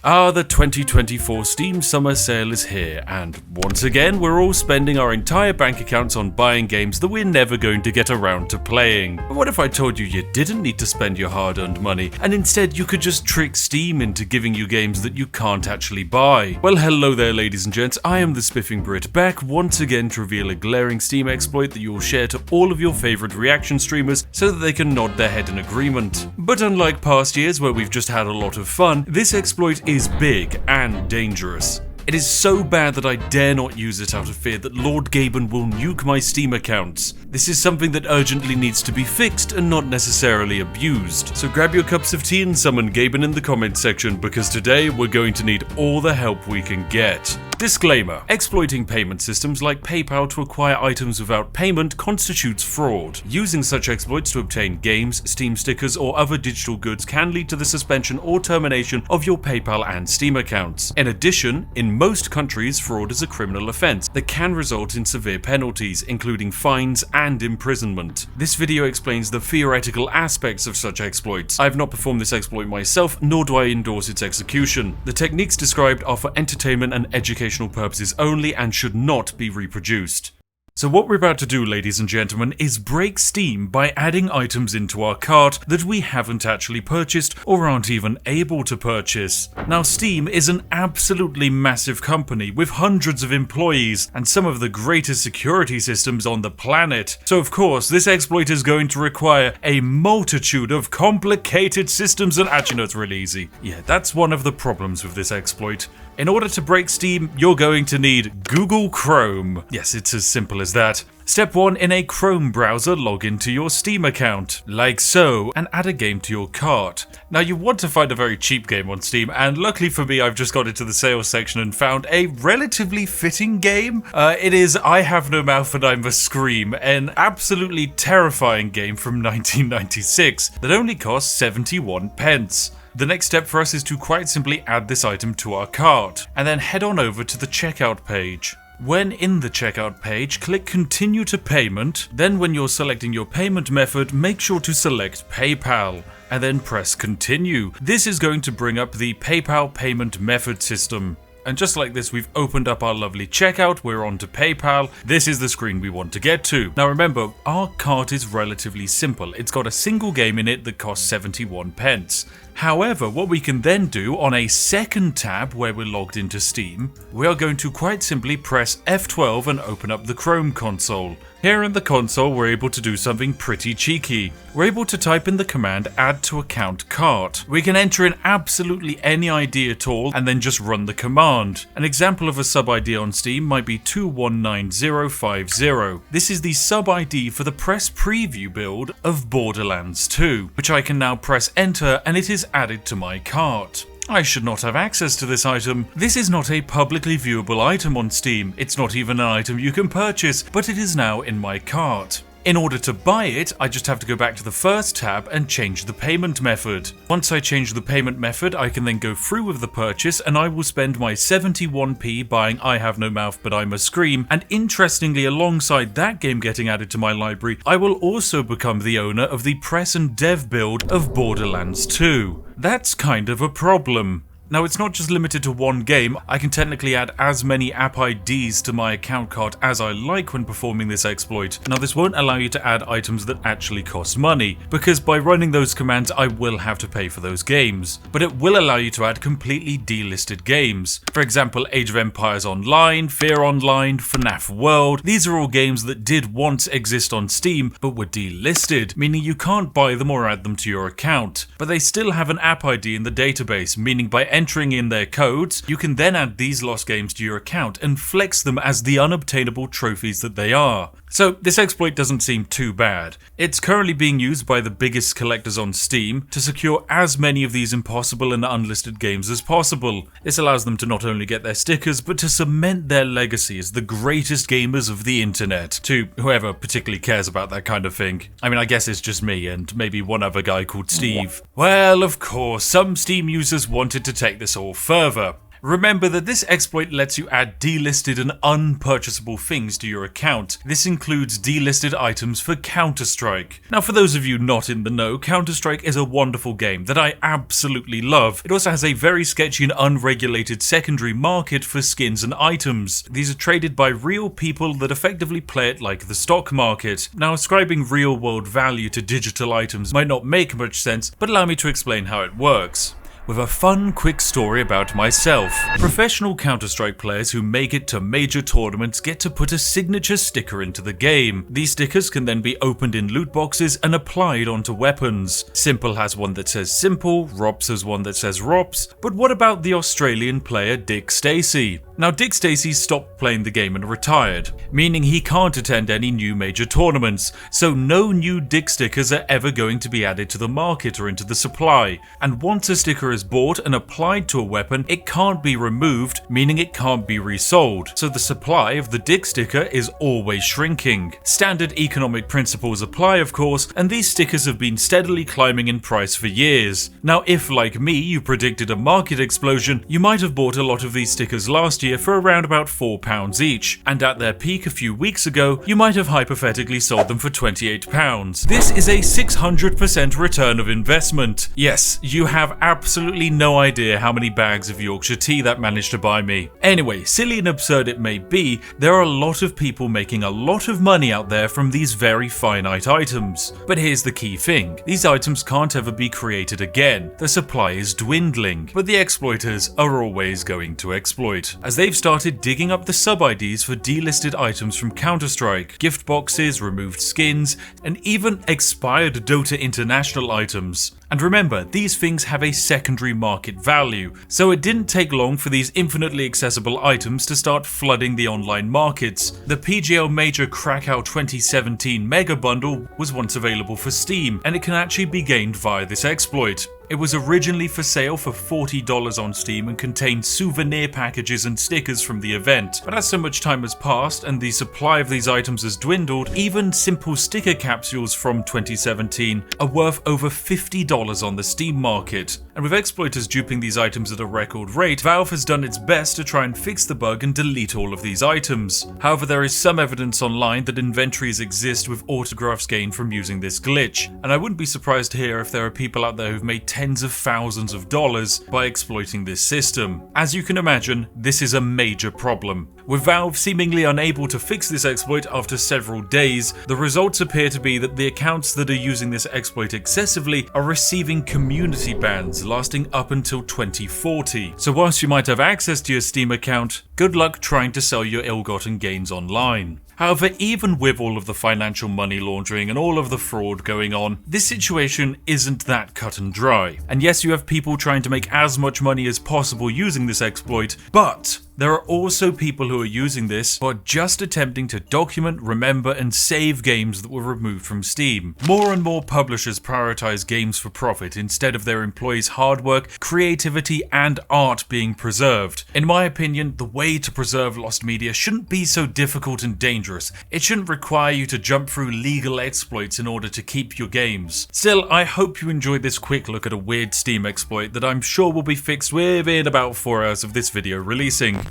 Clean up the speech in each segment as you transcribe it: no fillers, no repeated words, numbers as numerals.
The 2024 Steam Summer Sale is here, and once again we're all spending our entire bank accounts on buying games that we're never going to get around to playing. But what if I told you didn't need to spend your hard-earned money, and instead you could just trick Steam into giving you games that you can't actually buy? Well, hello there ladies and gents, I am the Spiffing Brit, back once again to reveal a glaring Steam exploit that you will share to all of your favourite reaction streamers so that they can nod their head in agreement. But unlike past years where we've just had a lot of fun, this exploit is big and dangerous. It is so bad that I dare not use it out of fear that Lord Gaben will nuke my Steam accounts. This is something that urgently needs to be fixed and not necessarily abused. So grab your cups of tea and summon Gaben in the comments section, because today we're going to need all the help we can get. Disclaimer: exploiting payment systems like PayPal to acquire items without payment constitutes fraud. Using such exploits to obtain games, Steam stickers, or other digital goods can lead to the suspension or termination of your PayPal and Steam accounts. In addition, in most countries, fraud is a criminal offense that can result in severe penalties, including fines and imprisonment. This video explains the theoretical aspects of such exploits. I have not performed this exploit myself, nor do I endorse its execution. The techniques described are for entertainment and educational purposes only and should not be reproduced. So what we're about to do, ladies and gentlemen, is break Steam by adding items into our cart that we haven't actually purchased or aren't even able to purchase. Now, Steam is an absolutely massive company with hundreds of employees and some of the greatest security systems on the planet. So of course, this exploit is going to require a multitude of complicated systems, and actually no, it's really easy. Yeah, that's one of the problems with this exploit. In order to break Steam, you're going to need Google Chrome. Yes, it's as simple as that. Step 1, in a Chrome browser, log into your Steam account, like so, and add a game to your cart. Now you want to find a very cheap game on Steam, and luckily for me I've just got into the sales section and found a relatively fitting game. It is I Have No Mouth and I Must Scream, an absolutely terrifying game from 1996 that only costs 71 pence. The next step for us is to quite simply add this item to our cart, and then head on over to the checkout page. When in the checkout page, click Continue to Payment, then when you're selecting your payment method, make sure to select PayPal, and then press Continue. This is going to bring up the PayPal payment method system. And just like this, we've opened up our lovely checkout, we're on to PayPal. This is the screen we want to get to. Now remember, our cart is relatively simple. It's got a single game in it that costs 71 pence. However, what we can then do on a second tab where we're logged into Steam, we are going to quite simply press F12 and open up the Chrome console. Here in the console, we're able to do something pretty cheeky. We're able to type in the command add to account cart. We can enter in absolutely any ID at all and then just run the command. An example of a sub ID on Steam might be 219050. This is the sub ID for the press preview build of Borderlands 2, which I can now press enter and it is added to my cart. I should not have access to this item. This is not a publicly viewable item on Steam. It's not even an item you can purchase, but it is now in my cart. In order to buy it, I just have to go back to the first tab and change the payment method. Once I change the payment method, I can then go through with the purchase and I will spend my 71p buying I Have No Mouth But I Must Scream, and interestingly, alongside that game getting added to my library, I will also become the owner of the press and dev build of Borderlands 2. That's kind of a problem. Now, it's not just limited to one game. I can technically add as many app IDs to my account cart as I like when performing this exploit. Now, this won't allow you to add items that actually cost money, because by running those commands I will have to pay for those games. But it will allow you to add completely delisted games. For example, Age of Empires Online, Fear Online, FNAF World. These are all games that did once exist on Steam, but were delisted, meaning you can't buy them or add them to your account. But they still have an app ID in the database, meaning by entering in their codes, you can then add these lost games to your account and flex them as the unobtainable trophies that they are. So this exploit doesn't seem too bad. It's currently being used by the biggest collectors on Steam to secure as many of these impossible and unlisted games as possible. This allows them to not only get their stickers, but to cement their legacy as the greatest gamers of the internet, to whoever particularly cares about that kind of thing. I mean, I guess it's just me and maybe one other guy called Steve. Well, of course, some Steam users wanted to take this all further. Remember that this exploit lets you add delisted and unpurchasable things to your account. This includes delisted items for Counter-Strike. Now, for those of you not in the know, Counter-Strike is a wonderful game that I absolutely love. It also has a very sketchy and unregulated secondary market for skins and items. These are traded by real people that effectively play it like the stock market. Now, ascribing real-world value to digital items might not make much sense, but allow me to explain how it works. With a fun, quick story about myself. Professional Counter-Strike players who make it to major tournaments get to put a signature sticker into the game. These stickers can then be opened in loot boxes and applied onto weapons. Simple has one that says Simple, Rops has one that says Rops, but what about the Australian player Dick Stacey? Now, Dick Stacey stopped playing the game and retired, meaning he can't attend any new major tournaments, so no new Dick stickers are ever going to be added to the market or into the supply. And once a sticker is bought and applied to a weapon, it can't be removed, meaning it can't be resold. So the supply of the Dick sticker is always shrinking. Standard economic principles apply, of course, and these stickers have been steadily climbing in price for years. Now, if like me, you predicted a market explosion, you might have bought a lot of these stickers last year for around about £4 each, and at their peak a few weeks ago, you might have hypothetically sold them for £28. This is a 600% return of investment. Yes, you have absolutely no idea how many bags of Yorkshire tea that managed to buy me. Anyway, silly and absurd it may be, there are a lot of people making a lot of money out there from these very finite items. But here's the key thing, these items can't ever be created again. The supply is dwindling, but the exploiters are always going to exploit, as they've started digging up the sub-IDs for delisted items from Counter-Strike, gift boxes, removed skins, and even expired Dota International items. And remember, these things have a secondary market value, so it didn't take long for these infinitely accessible items to start flooding the online markets. The PGL Major Krakow 2017 Mega Bundle was once available for Steam, and it can actually be gained via this exploit. It was originally for sale for $40 on Steam and contained souvenir packages and stickers from the event, but as so much time has passed and the supply of these items has dwindled, even simple sticker capsules from 2017 are worth over $50 on the Steam market. And with exploiters duping these items at a record rate, Valve has done its best to try and fix the bug and delete all of these items. However, there is some evidence online that inventories exist with autographs gained from using this glitch, and I wouldn't be surprised to hear if there are people out there who've made tens of thousands of dollars by exploiting this system. As you can imagine, this is a major problem. With Valve seemingly unable to fix this exploit after several days, the results appear to be that the accounts that are using this exploit excessively are receiving community bans lasting up until 2040. So whilst you might have access to your Steam account, good luck trying to sell your ill-gotten gains online. However, even with all of the financial money laundering and all of the fraud going on, this situation isn't that cut and dry. And yes, you have people trying to make as much money as possible using this exploit, but there are also people who are using this who are just attempting to document, remember, and save games that were removed from Steam. More and more publishers prioritize games for profit instead of their employees' hard work, creativity, and art being preserved. In my opinion, the way to preserve lost media shouldn't be so difficult and dangerous. It shouldn't require you to jump through legal exploits in order to keep your games. Still, I hope you enjoyed this quick look at a weird Steam exploit that I'm sure will be fixed within about 4 hours of this video releasing.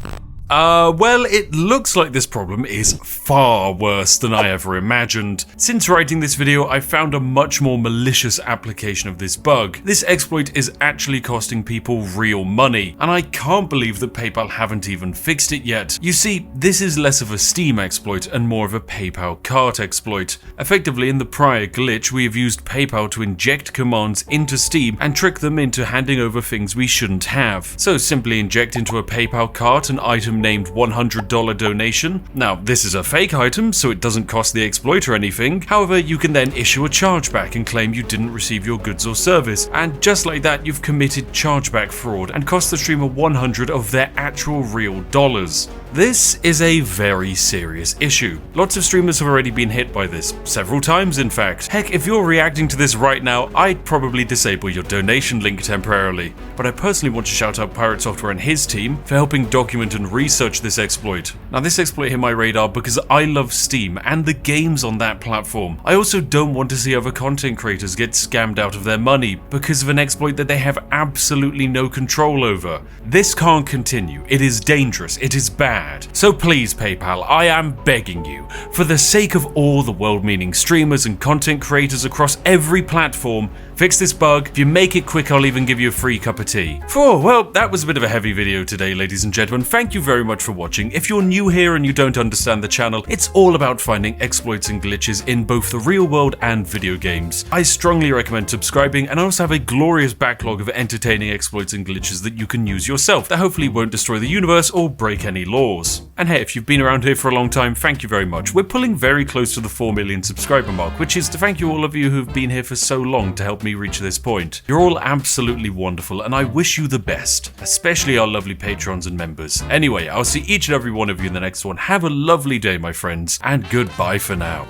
Well, it looks like this problem is far worse than I ever imagined. Since writing this video, I found a much more malicious application of this bug. This exploit is actually costing people real money, and I can't believe that PayPal haven't even fixed it yet. You see, this is less of a Steam exploit and more of a PayPal cart exploit. Effectively, in the prior glitch, we have used PayPal to inject commands into Steam and trick them into handing over things we shouldn't have. So simply inject into a PayPal cart an item named $100 donation. Now, this is a fake item, so it doesn't cost the exploiter anything. However, you can then issue a chargeback and claim you didn't receive your goods or service. And just like that, you've committed chargeback fraud and cost the streamer 100 of their actual real dollars. This is a very serious issue. Lots of streamers have already been hit by this, several times in fact. Heck, if you're reacting to this right now, I'd probably disable your donation link temporarily. But I personally want to shout out Pirate Software and his team for helping document and research this exploit. Now this exploit hit my radar because I love Steam and the games on that platform. I also don't want to see other content creators get scammed out of their money because of an exploit that they have absolutely no control over. This can't continue. It is dangerous. It is bad. So please, PayPal, I am begging you, for the sake of all the well-meaning streamers and content creators across every platform, fix this bug. If you make it quick, I'll even give you a free cup of tea. Well, that was a bit of a heavy video today, ladies and gentlemen. Thank you very much for watching. If you're new here and you don't understand the channel, it's all about finding exploits and glitches in both the real world and video games. I strongly recommend subscribing, and I also have a glorious backlog of entertaining exploits and glitches that you can use yourself that hopefully won't destroy the universe or break any laws. And hey, if you've been around here for a long time, thank you very much. We're pulling very close to the 4 million subscriber mark, which is to thank you all of you who've been here for so long to help me reach this point. You're all absolutely wonderful, and I wish you the best, especially our lovely patrons and members. Anyway, I'll see each and every one of you in the next one. Have a lovely day, my friends, and goodbye for now.